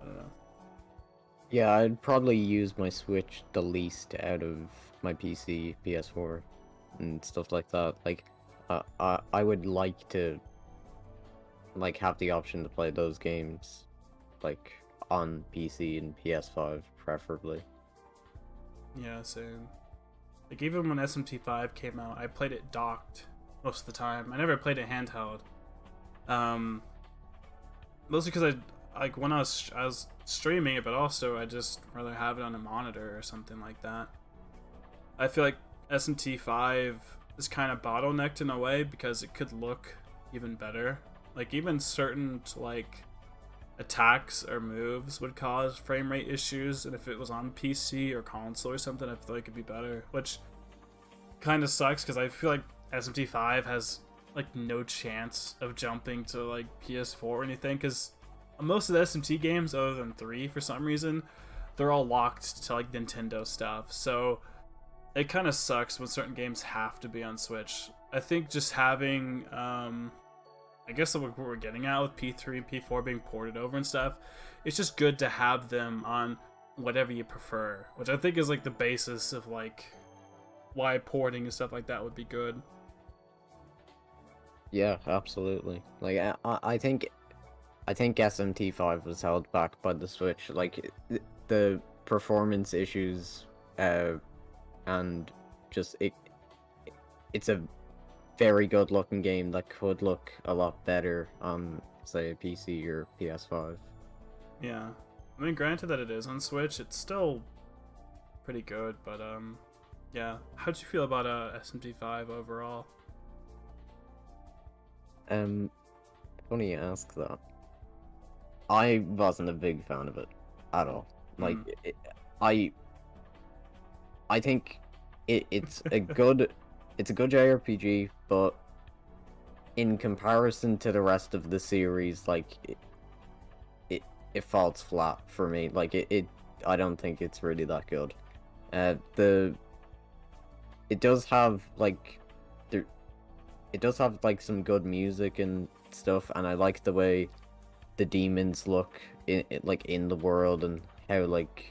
I don't know. Yeah, I'd probably use my Switch the least out of my PC, PS4, and stuff like that. Like, I would like to, like, have the option to play those games, like, on PC and PS5, preferably. Yeah, same. Like, even when SMT5 came out, I played it docked most of the time. I never played it handheld. Mostly because when I was streaming it, but also I just rather have it on a monitor or something like that. I feel like SMT5 is kind of bottlenecked in a way because it could look even better. Like, even certain, like, attacks or moves would cause frame rate issues, and if it was on PC or console or something, I feel like it'd be better, which kind of sucks because I feel like SMT5 has, like, no chance of jumping to, like, PS4 or anything, because most of the SMT games, other than 3 for some reason, they're all locked to, like, Nintendo stuff, so it kind of sucks when certain games have to be on Switch. I think just having, I guess what we're getting at with P3 and P4 being ported over and stuff, it's just good to have them on whatever you prefer, which I think is, like, the basis of, like, why porting and stuff like that would be good. Yeah, absolutely. Like, I think SMT5 was held back by the Switch. Like, the performance issues, and just it's a very good looking game that could look a lot better on, say, a PC or PS5. Yeah, I mean, granted that it is on Switch, it's still pretty good, but yeah. How'd you feel about SMT5 overall? Funny you ask that. I wasn't a big fan of it at all. Like, I think it's a good jrpg, but in comparison to the rest of the series, like, it falls flat for me. Like, I don't think it's really that good. It does have, like, some good music and stuff, and I like the way the demons look in the world, and how, like,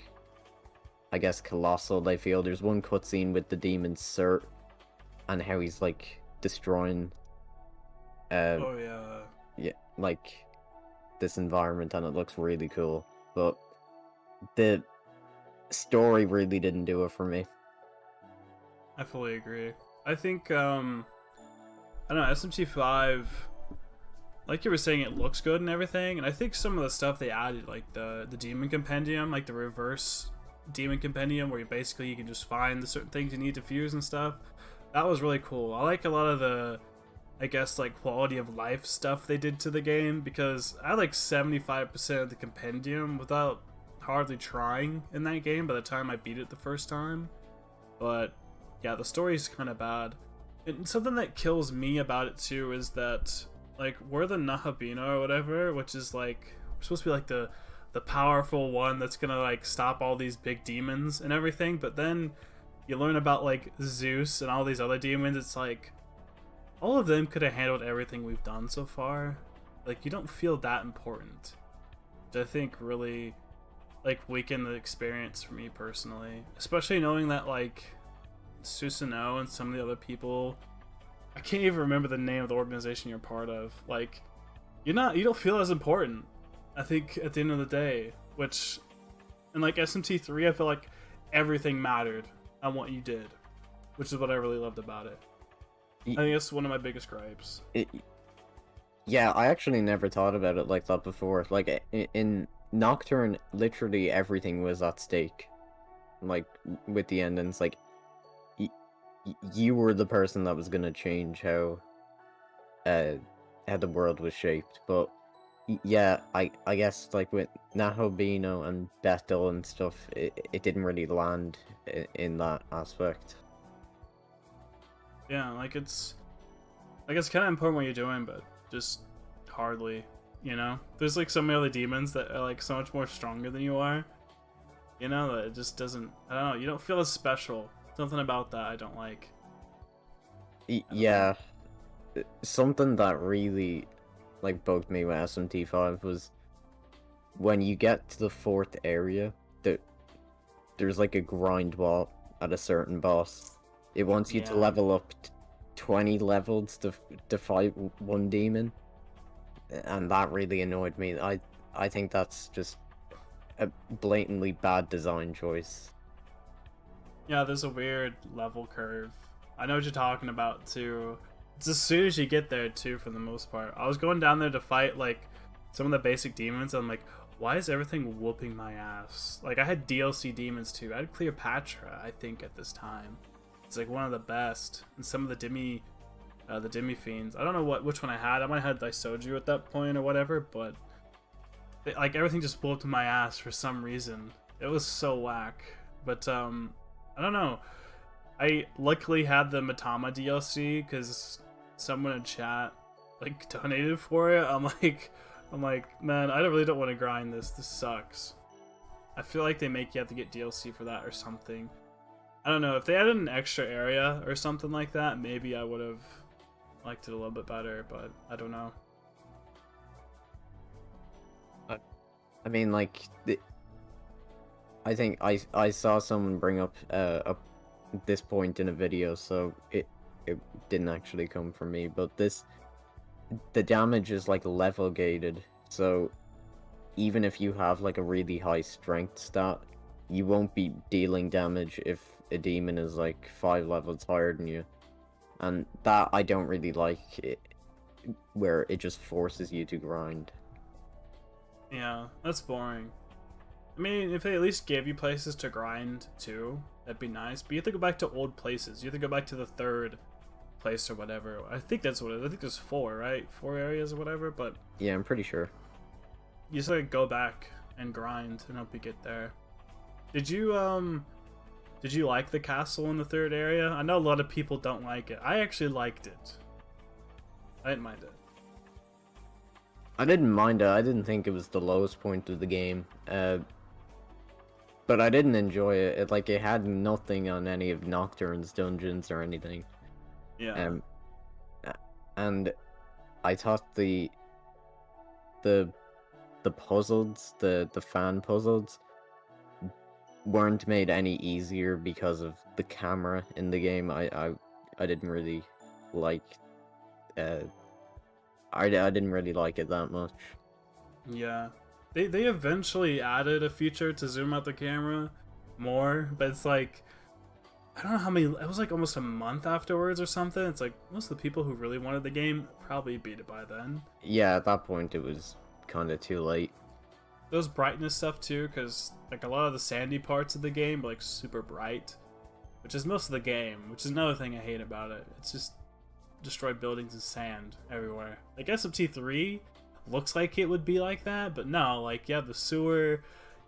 I guess colossal they feel. There's one cutscene with the demon Surt, and how he's, like, destroying Oh yeah. Yeah, like, this environment, and it looks really cool. But the story really didn't do it for me. I fully agree. I think I don't know, SMT5, like you were saying, it looks good and everything, and I think some of the stuff they added, like the demon compendium, like the reverse demon compendium, where you can just find the certain things you need to fuse and stuff, that was really cool. I like a lot of the, I guess, like, quality of life stuff they did to the game, because I had like 75% of the compendium without hardly trying in that game by the time I beat it the first time. But yeah, the story's kind of bad. And something that kills me about it too is that, like, we're the Nahabino or whatever, which is like, we're supposed to be like the powerful one that's gonna like stop all these big demons and everything, but then you learn about like Zeus and all these other demons. It's like all of them could have handled everything we've done so far. Like, you don't feel that important, which I think really like weakened the experience for me personally, especially knowing that like Susanoo and some of the other people, I can't even remember the name of the organization you're part of, like you don't feel as important, I think, at the end of the day. Which in like SMT3, I feel like everything mattered on what you did, which is what I really loved about it. I think that's one of my biggest gripes. Yeah, I actually never thought about it like that before. Like, in Nocturne, literally everything was at stake. Like, with the endings, like, you were the person that was gonna change how the world was shaped. But yeah, I guess like with Nahobino and Bethel and stuff, it didn't really land in that aspect. Yeah, like it's kind of important what you're doing, but just hardly, you know? There's like so many other demons that are like so much more stronger than you are, you know, that it just doesn't, I don't know, you don't feel as special. Something about that I don't like. Yeah, something that really like bugged me with SMT5 was when you get to the 4th area, there's like a grind wall at a certain boss. It wants you to level up 20 levels to fight one demon, and that really annoyed me. I think that's just a blatantly bad design choice. Yeah, there's a weird level curve. I know what you're talking about too. It's as soon as you get there too, for the most part. I was going down there to fight like some of the basic demons, and I'm like, why is everything whooping my ass? Like, I had DLC demons too. I had Cleopatra, I think, at this time. It's like one of the best. And some of the Demi fiends. I don't know which one I had. I might have had Daisoju at that point or whatever, but like everything just blew up to my ass for some reason. It was so whack. But I don't know. I luckily had the Matama DLC because someone in chat like donated for it. I'm like, man, I really don't want to grind this. This sucks. I feel like they make you have to get DLC for that or something. I don't know. If they added an extra area or something like that, maybe I would have liked it a little bit better, but I don't know. I mean, like, I think I saw someone bring up this point in a video, so it didn't actually come from me, but the damage is like level gated, so even if you have like a really high strength stat, you won't be dealing damage if a demon is like 5 levels higher than you, and that I don't really like it, where it just forces you to grind. Yeah, that's boring. I mean, if they at least gave you places to grind too, that'd be nice. But you have to go back to old places. You have to go back to the 3rd place or whatever. I think that's what it is. I think there's 4, right? 4 areas or whatever, but Yeah, I'm pretty sure. you just like go back and grind and hope you get there. Did you like the castle in the 3rd area? I know a lot of people don't like it. I actually liked it. I didn't mind it. I didn't mind it. I didn't think it was the lowest point of the game. But I didn't enjoy it. It had nothing on any of Nocturne's dungeons or anything. Yeah. And I thought the puzzles, the fan puzzles, weren't made any easier because of the camera in the game. I didn't really like. I didn't really like it that much. Yeah. They eventually added a feature to zoom out the camera more, but it's like, I don't know how many, it was like almost a month afterwards or something. It's like most of the people who really wanted the game probably beat it by then. Yeah, at that point it was kind of too late. Those brightness stuff too, because like a lot of the sandy parts of the game are like super bright, which is most of the game, which is another thing I hate about it. It's just destroy buildings and sand everywhere. Like SMT3 looks like it would be like that, but no, like you have the sewer,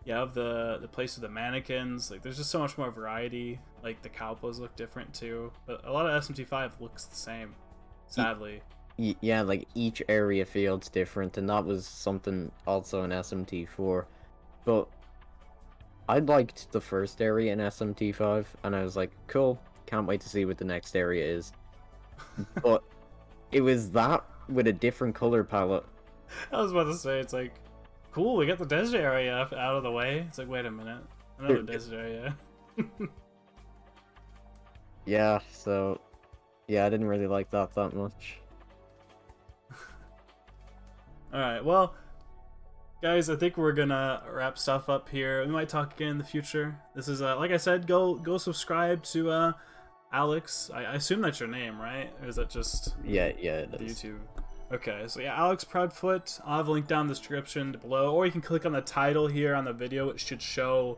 you have the place with the mannequins. Like, there's just so much more variety. Like, the cowboys look different too, but a lot of SMT5 looks the same, sadly. Yeah, like each area feels different, and that was something also in SMT4. But I liked the first area in SMT5, and I was like, cool, can't wait to see what the next area is. But it was that with a different color palette. I was about to say, it's like, cool, we got the desert area out of the way. It's like, wait a minute, another desert area. Yeah, so yeah, I didn't really like that much. Alright, well, guys, I think we're gonna wrap stuff up here. We might talk again in the future. This is, like I said, go subscribe to Alex. I assume that's your name, right? Or is that just Yeah, it is. YouTube? Okay, so yeah, Alex Proudfoot. I'll have a link down in the description below, or you can click on the title here on the video. It should show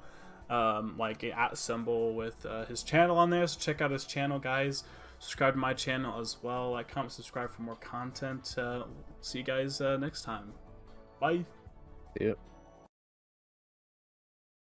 like a @ symbol with his channel on there. So check out his channel, guys. Subscribe to my channel as well. Like, comment, subscribe for more content. See you guys next time. Bye. Yep.